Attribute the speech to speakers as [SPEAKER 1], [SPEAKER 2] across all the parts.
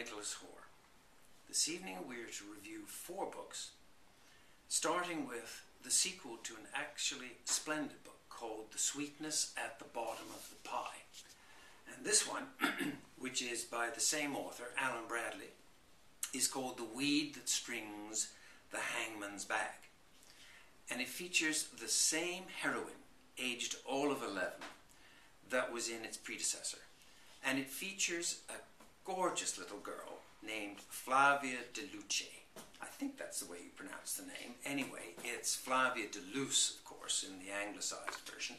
[SPEAKER 1] Nicholas Hoare. This evening we are to review 4 books, starting with the sequel to an actually splendid book called The Sweetness at the Bottom of the Pie. And this one, which is by the same author, Alan Bradley, is called The Weed That Strings the Hangman's Bag. And it features the same heroine, aged all of 11, that was in its predecessor. And it features a gorgeous little girl named Flavia de Luce. I think that's the way you pronounce the name. Anyway, it's Flavia de Luce, of course, in the anglicized version,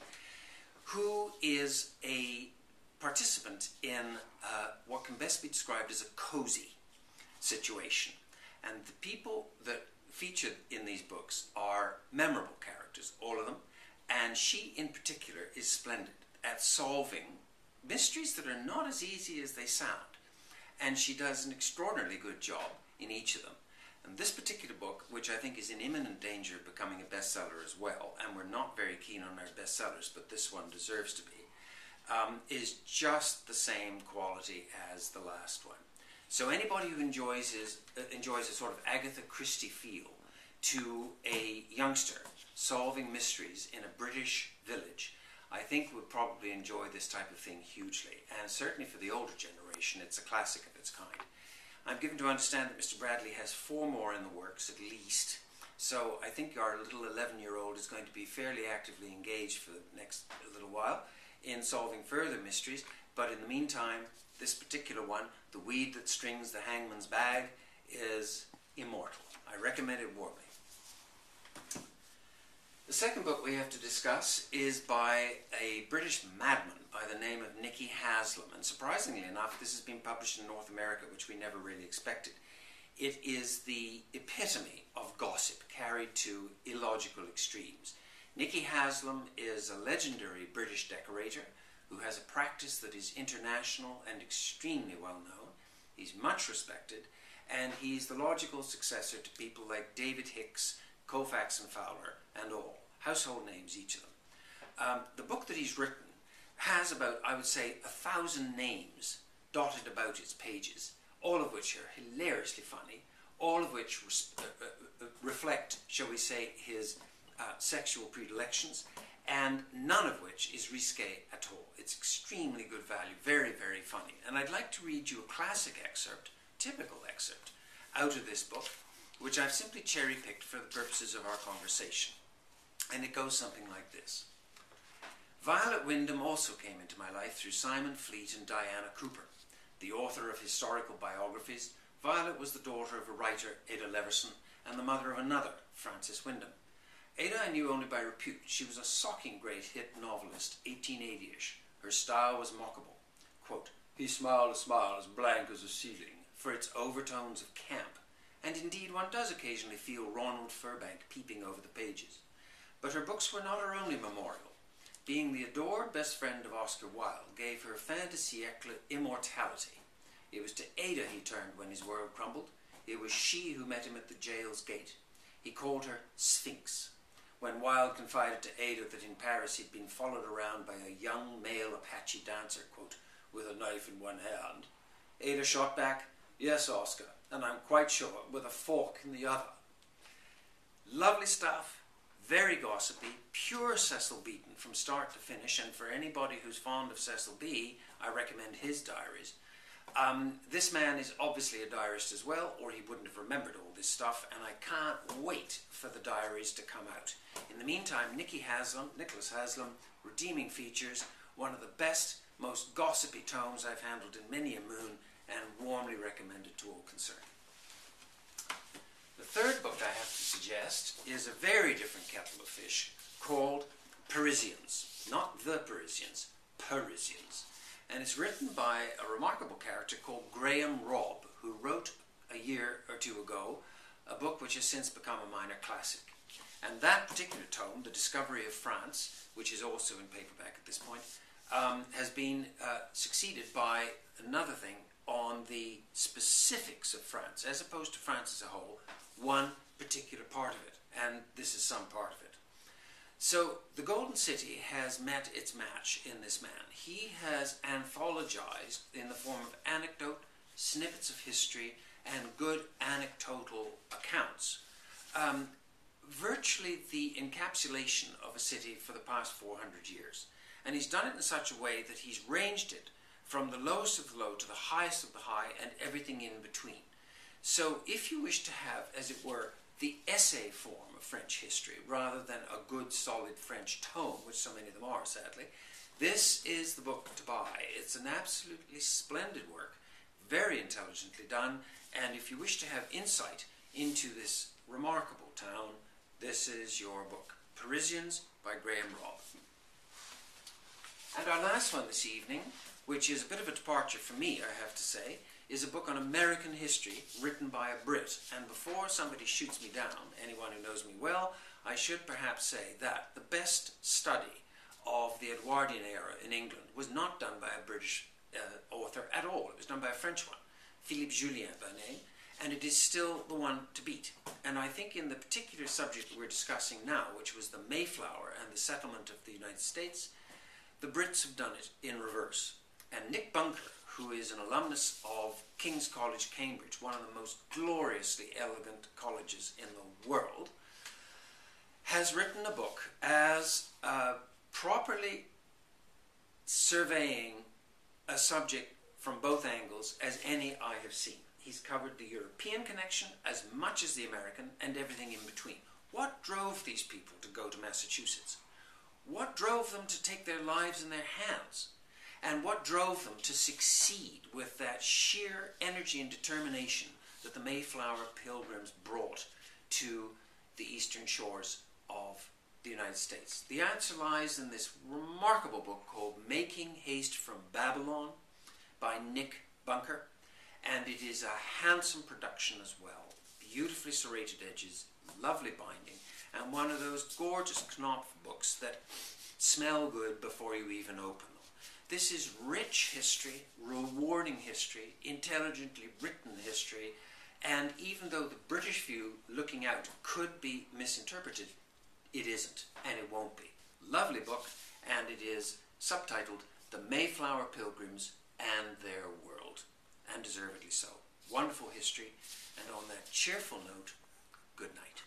[SPEAKER 1] who is a participant in what can best be described as a cozy situation. And the people that featured in these books are memorable characters, all of them, and she in particular is splendid at solving mysteries that are not as easy as they sound. And she does an extraordinarily good job in each of them. And this particular book, which I think is in imminent danger of becoming a bestseller as well, and we're not very keen on our bestsellers, but this one deserves to be, is just the same quality as the last one. So anybody who enjoys a sort of Agatha Christie feel to a youngster solving mysteries in a British village, I think would probably enjoy this type of thing hugely. And certainly for the older generation, it's a classic of its kind. I'm given to understand that Mr. Bradley has 4 more in the works at least. So I think our little 11-year-old is going to be fairly actively engaged for the next little while in solving further mysteries. But in the meantime, this particular one, The Weed That Strings the Hangman's Bag, is immortal. I recommend it warmly. The second book we have to discuss is by a British madman by the name of Nicky Haslam. And surprisingly enough, this has been published in North America, which we never really expected. It is the epitome of gossip carried to illogical extremes. Nicky Haslam is a legendary British decorator who has a practice that is international and extremely well known. He's much respected, and he's the logical successor to people like David Hicks, Koufax and Fowler, and all. Household names, each of them. The book that he's written has about, I would say, 1,000 names dotted about its pages, all of which are hilariously funny, all of which reflect, shall we say, his sexual predilections, and none of which is risque at all. It's extremely good value, very, very funny. And I'd like to read you a classic excerpt, typical excerpt, out of this book, which I've simply cherry-picked for the purposes of our conversation. And it goes something like this. Violet Wyndham also came into my life through Simon Fleet and Diana Cooper. The author of historical biographies, Violet was the daughter of a writer, Ada Leverson, and the mother of another, Frances Wyndham. Ada I knew only by repute. She was a socking great hit novelist, 1880-ish. Her style was mockable. Quote, he smiled a smile as blank as a ceiling, for its overtones of camp. And indeed one does occasionally feel Ronald Furbank peeping over the pages. But her books were not her only memorial. Being the adored best friend of Oscar Wilde gave her fin de siècle immortality. It was to Ada he turned when his world crumbled. It was she who met him at the jail's gate. He called her Sphinx. When Wilde confided to Ada that in Paris he'd been followed around by a young male Apache dancer, quote, with a knife in one hand, Ada shot back, yes, Oscar, and I'm quite sure, with a fork in the other. Lovely stuff. Very gossipy, pure Cecil Beaton from start to finish, and for anybody who's fond of Cecil B, I recommend his diaries. This man is obviously a diarist as well, or he wouldn't have remembered all this stuff, and I can't wait for the diaries to come out. In the meantime, Nicholas Haslam, redeeming features, one of the best, most gossipy tomes I've handled in many a moon, and warmly recommended to all concerned. The third book I have to suggest is a very different kettle of fish called Parisians. Not The Parisians, Parisians. And it's written by a remarkable character called Graham Robb, who wrote a year or two ago a book which has since become a minor classic. And that particular tome, The Discovery of France, which is also in paperback at this point, has been succeeded by another thing on the specifics of France, as opposed to France as a whole, one particular part of it, and this is some part of it. So the Golden City has met its match in this man. He has anthologized, in the form of anecdote, snippets of history, and good anecdotal accounts. Virtually the encapsulation of a city for the past 400 years. And he's done it in such a way that he's ranged it from the lowest of the low to the highest of the high and everything in between. So if you wish to have, as it were, the essay form of French history rather than a good solid French tome, which so many of them are sadly, this is the book to buy. It's an absolutely splendid work, very intelligently done, and if you wish to have insight into this remarkable town, this is your book, Parisians by Graham Robb. And our last one this evening, which is a bit of a departure for me, I have to say, is a book on American history written by a Brit. And before somebody shoots me down, anyone who knows me well, I should perhaps say that the best study of the Edwardian era in England was not done by a British author at all. It was done by a French one, Philippe Julien by name, and it is still the one to beat. And I think in the particular subject that we're discussing now, which was the Mayflower and the settlement of the United States, the Brits have done it in reverse. And Nick Bunker, who is an alumnus of King's College, Cambridge, one of the most gloriously elegant colleges in the world, has written a book as properly surveying a subject from both angles as any I have seen. He's covered the European connection as much as the American and everything in between. What drove these people to go to Massachusetts? What drove them to take their lives in their hands? And what drove them to succeed with that sheer energy and determination that the Mayflower Pilgrims brought to the eastern shores of the United States? The answer lies in this remarkable book called Making Haste from Babylon by Nick Bunker. And it is a handsome production as well. Beautifully serrated edges, lovely binding, and one of those gorgeous Knopf books that smell good before you even open them. This is rich history, rewarding history, intelligently written history, and even though the British view looking out could be misinterpreted, it isn't, and it won't be. Lovely book, and it is subtitled The Mayflower Pilgrims and Their World, and deservedly so. Wonderful history, and on that cheerful note, good night.